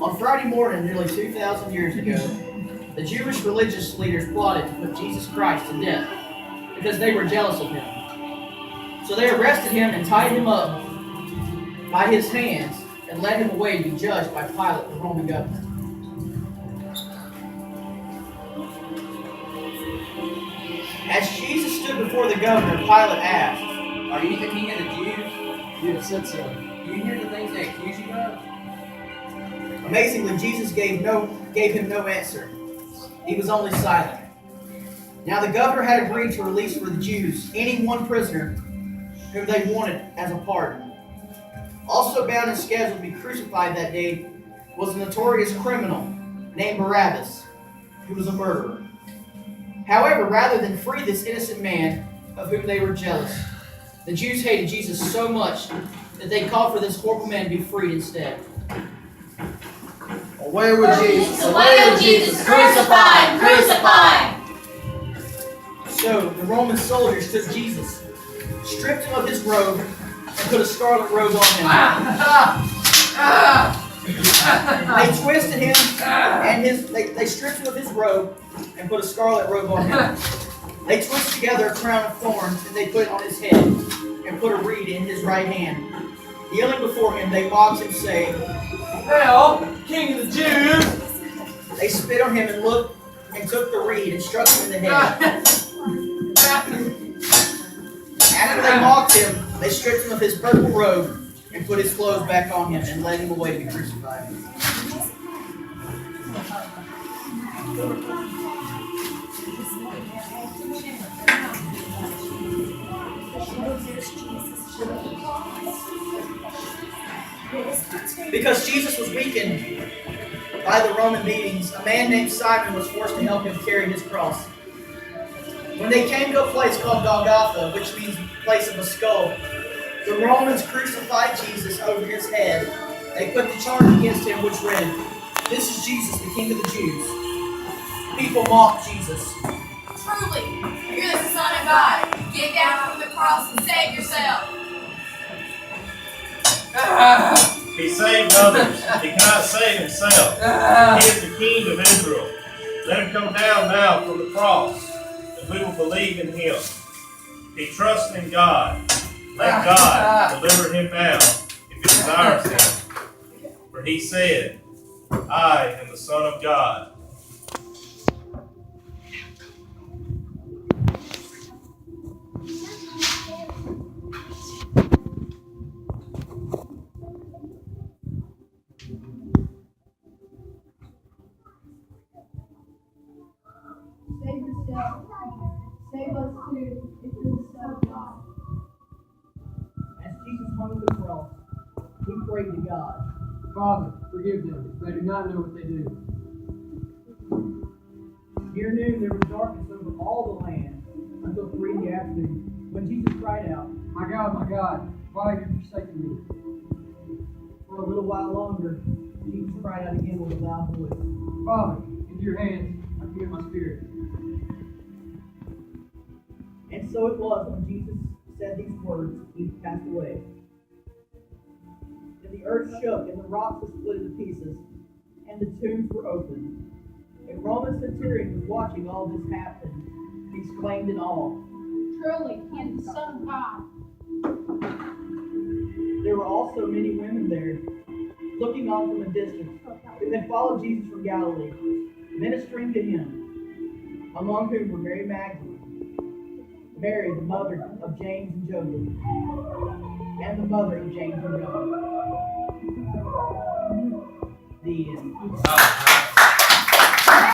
On Friday morning, nearly 2,000 years ago, the Jewish religious leaders plotted to put Jesus Christ to death because they were jealous of him. So they arrested him and tied him up by his hands and led him away to be judged by Pilate, the Roman governor. As Jesus stood before the governor, Pilate asked, "Are you the king of the Jews?" You have said so. Do you hear the things they accuse you of? Amazingly, Jesus gave him no answer. He was only silent. Now the governor had agreed to release for the Jews any one prisoner whom they wanted as a pardon. Also bound and scheduled to be crucified that day was a notorious criminal named Barabbas, who was a murderer. However, rather than free this innocent man of whom they were jealous, the Jews hated Jesus so much that they called for this horrible man to be freed instead. Away with Jesus! Away with Jesus! Crucify him! Crucify him! So the Roman soldiers took Jesus, stripped him of his robe, and put a scarlet robe on him. They twisted him and they stripped him of his robe and put a scarlet robe on him. They twisted together a crown of thorns and they put it on his head and put a reed in his right hand. Kneeling before him, they mocked him, saying, "Hail, King of the Jews!" They spit on him and took the reed and struck him in the head. After they mocked him, they stripped him of his purple robe and put his clothes back on him and led him away to be crucified. Because Jesus was weakened by the Roman beatings, a man named Simon was forced to help him carry his cross. When they came to a place called Golgotha, which means place of a skull, the Romans crucified Jesus over his head. They put the charge against him which read, "This is Jesus, the King of the Jews." People mocked Jesus. Truly, you're the Son of God. Get down from the cross and save yourself. He saved others. He cannot save himself. He is the King of Israel. Let him come down now from the cross, and we will believe in him. He trusts in God. Let God deliver him now, if he desires him. For he said, "I am the Son of God." Save yourself. Save us too, if you're the Son of God. As Jesus hung on the cross, he prayed to God. Father, forgive them. They do not know what they do. Near noon there was darkness over all the land until 3 in the afternoon, when Jesus cried out, My God, why have you forsaken me?" For a little while longer, Jesus cried out again with a loud voice. Father, into your hands I commit my spirit. And so it was when Jesus said these words, he passed away. And the earth shook, and the rocks were split into pieces, and the tombs were opened. A Roman centurion was watching all this happen. He exclaimed in awe, Truly, he is the Son of God. There were also many women there, looking on from a distance, who had followed Jesus from Galilee, ministering to him, among whom were Mary Magdalene, Mary, the mother of James and Joseph, and the mother of James and John. The end.